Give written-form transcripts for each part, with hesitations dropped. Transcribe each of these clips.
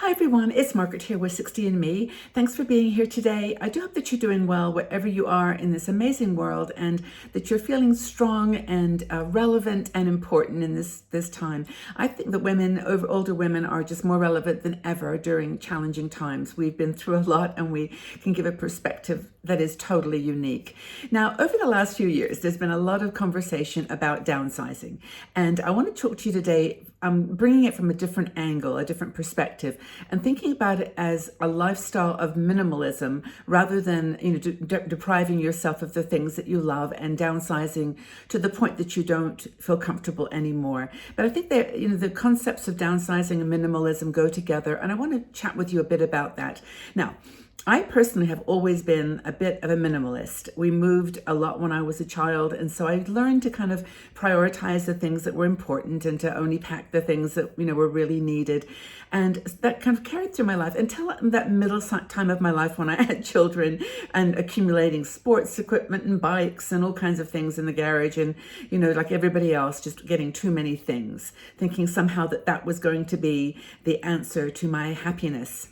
Hi everyone, it's Margaret here with 60 and Me. Thanks for being here today. I do hope that you're doing well wherever you are in this amazing world and that you're feeling strong and relevant and important in this time. I think that older women are just more relevant than ever during challenging times. We've been through a lot and we can give a perspective that is totally unique. Now, over the last few years, there's been a lot of conversation about downsizing. And I want to talk to you today, bringing it from a different angle, a different perspective, and thinking about it as a lifestyle of minimalism rather than depriving yourself of the things that you love and downsizing to the point that you don't feel comfortable anymore. But I think that the concepts of downsizing and minimalism go together, and I want to chat with you a bit about that. Now, I personally have always been a bit of a minimalist. We moved a lot when I was a child, and so I learned to kind of prioritize the things that were important and to only pack the things that were really needed. And that kind of carried through my life until that middle time of my life when I had children and accumulating sports equipment and bikes and all kinds of things in the garage, and like everybody else, just getting too many things, thinking somehow that was going to be the answer to my happiness.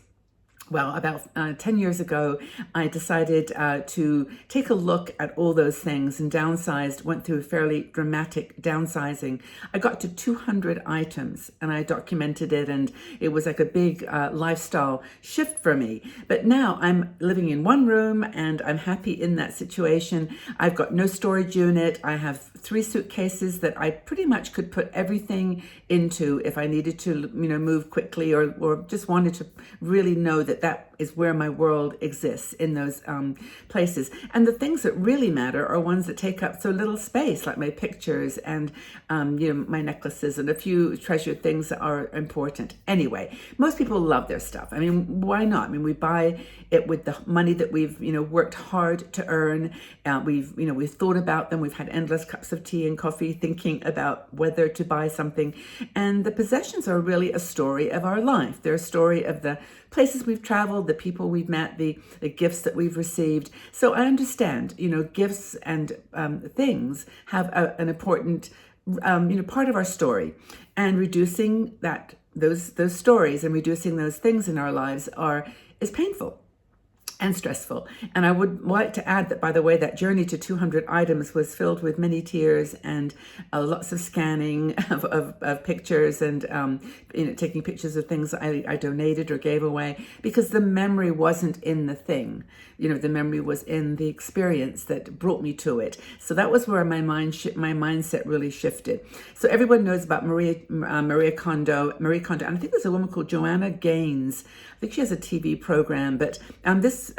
Well, about 10 years ago, I decided to take a look at all those things and downsized, went through a fairly dramatic downsizing. I got to 200 items and I documented it, and it was like a big lifestyle shift for me. But now I'm living in one room and I'm happy in that situation. I've got no storage unit. I have 3 suitcases that I pretty much could put everything into if I needed to, move quickly or just wanted to really know that is where my world exists, in those places. And the things that really matter are ones that take up so little space, like my pictures and my necklaces and a few treasured things that are important. Anyway, most people love their stuff. I mean, why not? I mean, we buy it with the money that we've worked hard to earn. We've thought about them. We've had endless cups of tea and coffee thinking about whether to buy something. And the possessions are really a story of our life. They're a story of the places we've traveled, the people we've met, the gifts that we've received. So I understand, gifts and things have an important, part of our story. And reducing those stories and reducing those things in our lives is painful and stressful. And I would like to add that, by the way, that journey to 200 items was filled with many tears and lots of scanning of pictures and taking pictures of things I donated or gave away, because the memory wasn't in the thing. The memory was in the experience that brought me to it. So that was where my mindset really shifted. So everyone knows about Marie Kondo, and I think there's a woman called Joanna Gaines. I think she has a TV program, but this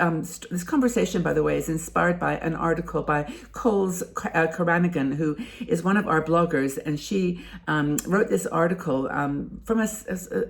conversation, by the way, is inspired by an article by Coles Caranigan, who is one of our bloggers, and she wrote this article from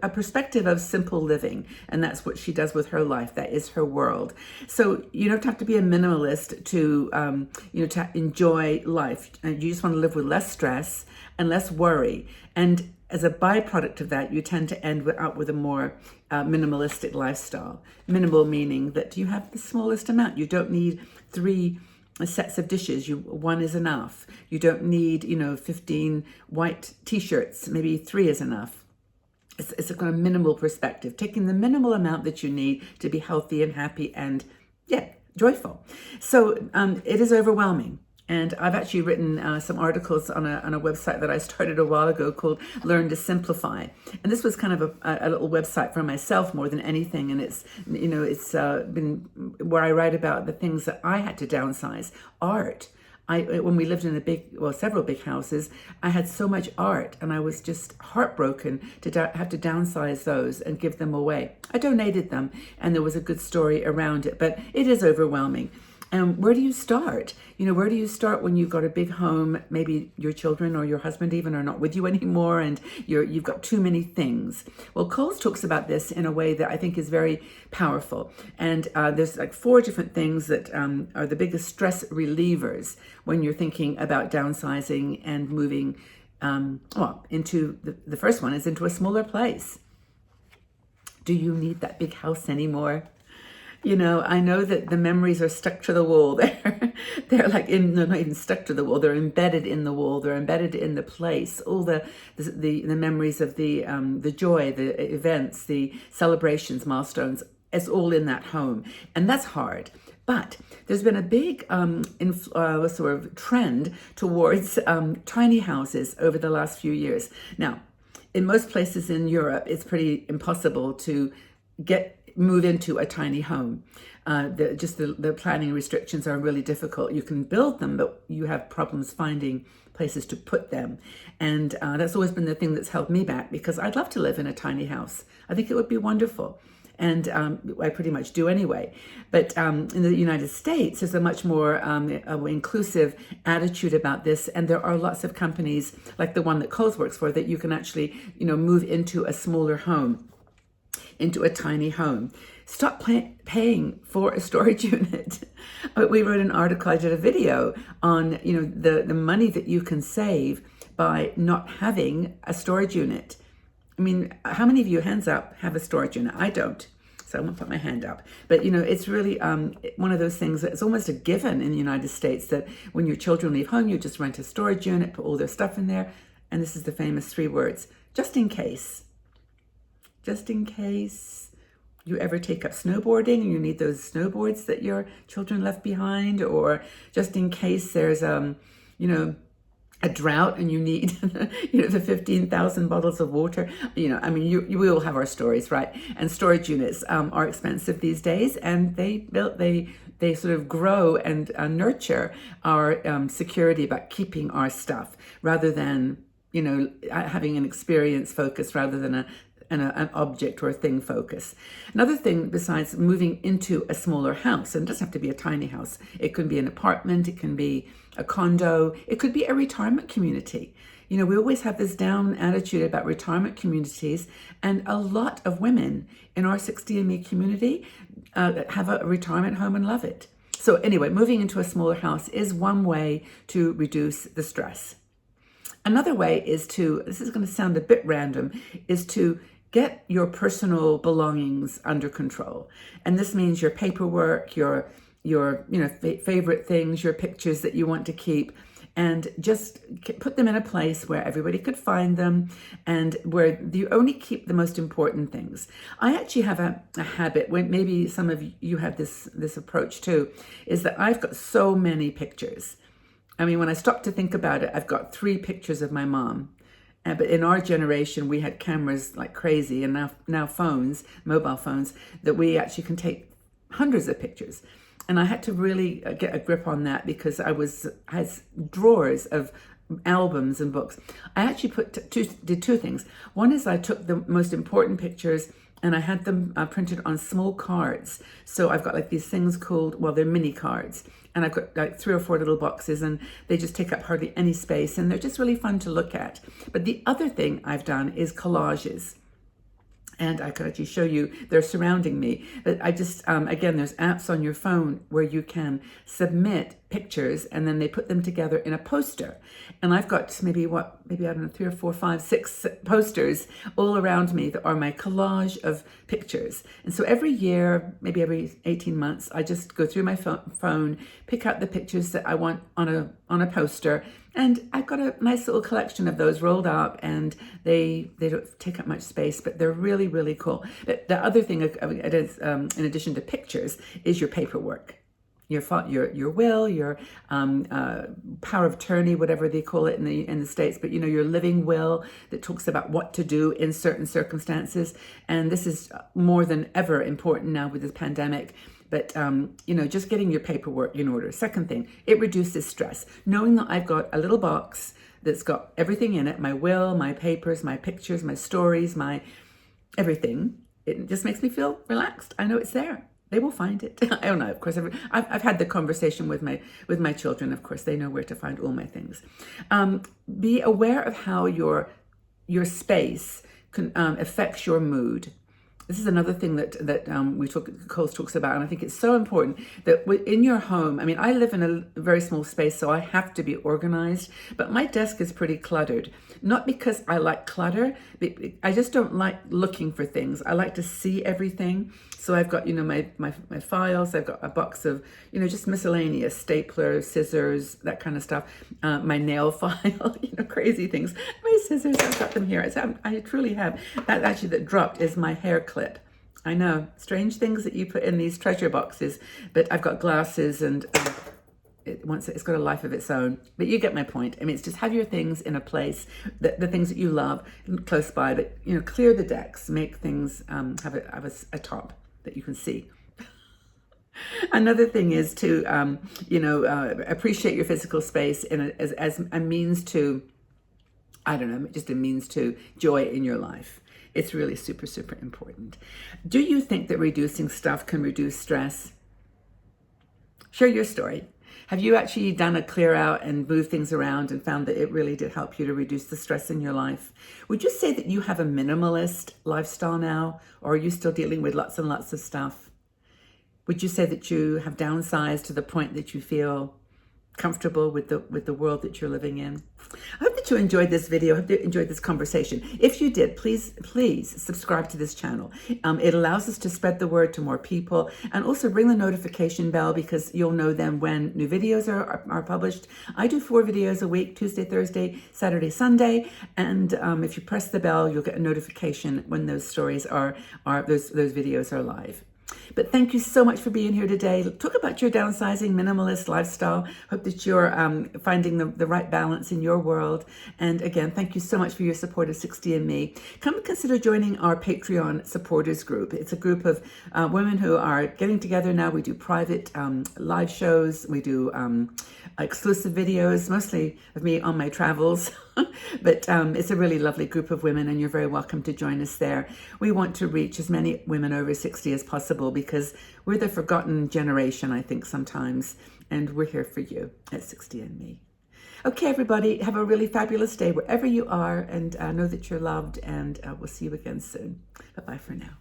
a perspective of simple living, and that's what she does with her life. That is her world. So you don't have to be a minimalist to to enjoy life. You just want to live with less stress and less worry. And as a byproduct of that, you tend to end up with a more minimalistic lifestyle. Minimal meaning that you have the smallest amount. You don't need 3 sets of dishes. One is enough. You don't need 15 white t-shirts. Maybe 3 is enough. It's a kind of minimal perspective, taking the minimal amount that you need to be healthy and happy and joyful. So it is overwhelming. And I've actually written some articles on a website that I started a while ago called Learn to Simplify. And this was kind of a little website for myself more than anything. And it's been where I write about the things that I had to downsize. Art. When we lived in several big houses, I had so much art, and I was just heartbroken to have to downsize those and give them away. I donated them, and there was a good story around it, but it is overwhelming. And where do you start? Where do you start when you've got a big home? Maybe your children or your husband even are not with you anymore, and you've got too many things. Well, Coles talks about this in a way that I think is very powerful. And there's like 4 different things that are the biggest stress relievers when you're thinking about downsizing and moving into the first one is into a smaller place. Do you need that big house anymore? I know that the memories are stuck to the wall. They're like they're not even stuck to the wall. They're embedded in the wall. They're embedded in the place. All the memories of the joy, the events, the celebrations, milestones. It's all in that home, and that's hard. But there's been a big sort of trend towards tiny houses over the last few years. Now, in most places in Europe, it's pretty impossible to move into a tiny home. The planning restrictions are really difficult. You can build them, but you have problems finding places to put them. And that's always been the thing that's held me back, because I'd love to live in a tiny house. I think it would be wonderful. And I pretty much do anyway. But in the United States, there's a much more inclusive attitude about this. And there are lots of companies like the one that Coles works for that you can actually, move into a smaller home, into a tiny home. Stop paying for a storage unit. We wrote an article, I did a video on, the money that you can save by not having a storage unit. I mean, how many of you, hands up, have a storage unit? I don't, so I won't put my hand up. But, it's really one of those things that it's almost a given in the United States that when your children leave home, you just rent a storage unit, put all their stuff in there. And this is the famous 3 words, just in case. Just in case you ever take up snowboarding and you need those snowboards that your children left behind, or just in case there's, a drought and you need, the 15,000 bottles of water. We all have our stories, right? And storage units are expensive these days, and they sort of grow and nurture our security about keeping our stuff, rather than, having an experience focus rather than an object or a thing focus. Another thing besides moving into a smaller house, and it doesn't have to be a tiny house, it could be an apartment, it can be a condo, it could be a retirement community. We always have this down attitude about retirement communities, and a lot of women in our 60andMe community have a retirement home and love it. So anyway, moving into a smaller house is one way to reduce the stress. Another way is this is going to sound a bit random, is to get your personal belongings under control. And this means your paperwork, your favorite things, your pictures that you want to keep, and just put them in a place where everybody could find them, and where you only keep the most important things. I actually have a habit, when maybe some of you have this approach too, is that I've got so many pictures. I mean, when I stop to think about it, I've got 3 pictures of my mom. But in our generation, we had cameras like crazy, and now phones, mobile phones, that we actually can take hundreds of pictures. And I had to really get a grip on that, because I had drawers of albums and books. I actually did 2 things. One is I took the most important pictures and I had them printed on small cards. So I've got like these things called, they're mini cards. And I've got like 3 or 4 little boxes, and they just take up hardly any space, and they're just really fun to look at. But the other thing I've done is collages. And I could actually show you, they're surrounding me. But I just, again, there's apps on your phone where you can submit pictures, and then they put them together in a poster. And I've got maybe I don't know, 3 or 4, 5, 6 posters all around me that are my collage of pictures. And so every year, maybe every 18 months, I just go through my phone, pick out the pictures that I want on a poster. And I've got a nice little collection of those rolled up, and they don't take up much space, but they're really, really cool. But the other thing, in addition to pictures, is your paperwork. Your will, your power of attorney, whatever they call it in the States, but your living will that talks about what to do in certain circumstances. And this is more than ever important now with this pandemic. But, just getting your paperwork in order. Second thing, it reduces stress. Knowing that I've got a little box that's got everything in it, my will, my papers, my pictures, my stories, my everything, it just makes me feel relaxed. I know it's there. They will find it. I don't know. Of course, I've had the conversation with my children. Of course, they know where to find all my things. Be aware of how your space affects your mood. This is another thing that Coles talks about, and I think it's so important that in your home. I mean, I live in a very small space, so I have to be organized. But my desk is pretty cluttered, not because I like clutter. I just don't like looking for things. I like to see everything. So I've got, my files. I've got a box of, just miscellaneous staplers, scissors, that kind of stuff. My nail file, crazy things. My scissors, I've got them here. I truly have. That dropped is my hair clip. I know, strange things that you put in these treasure boxes, but I've got glasses and it's got a life of its own. But you get my point. I mean, it's just have your things in a place, the things that you love close by, but clear the decks, make things have a top that you can see. Another thing is to appreciate your physical space as a means to, I don't know, just a means to joy in your life. It's really super, super important. Do you think that reducing stuff can reduce stress? Share your story. Have you actually done a clear out and moved things around and found that it really did help you to reduce the stress in your life? Would you say that you have a minimalist lifestyle now, or are you still dealing with lots and lots of stuff? Would you say that you have downsized to the point that you feel comfortable with the world that you're living in? I hope that you enjoyed this video. I hope you enjoyed this conversation. If you did, please subscribe to this channel. It allows us to spread the word to more people, and also ring the notification bell because you'll know then when new videos are published. I do 4 videos a week: Tuesday, Thursday, Saturday, Sunday. And if you press the bell, you'll get a notification when those stories those videos are live. But thank you so much for being here today. Talk about your downsizing minimalist lifestyle. Hope that you're finding the right balance in your world. And again, thank you so much for your support of 60andMe. Come and consider joining our Patreon supporters group. It's a group of women who are getting together now. We do private live shows. We do exclusive videos, mostly of me on my travels. But it's a really lovely group of women, and you're very welcome to join us there. We want to reach as many women over 60 as possible because we're the forgotten generation, I think, sometimes, and we're here for you at 60andMe. Okay, everybody, have a really fabulous day wherever you are, and know that you're loved, and we'll see you again soon. Bye-bye for now.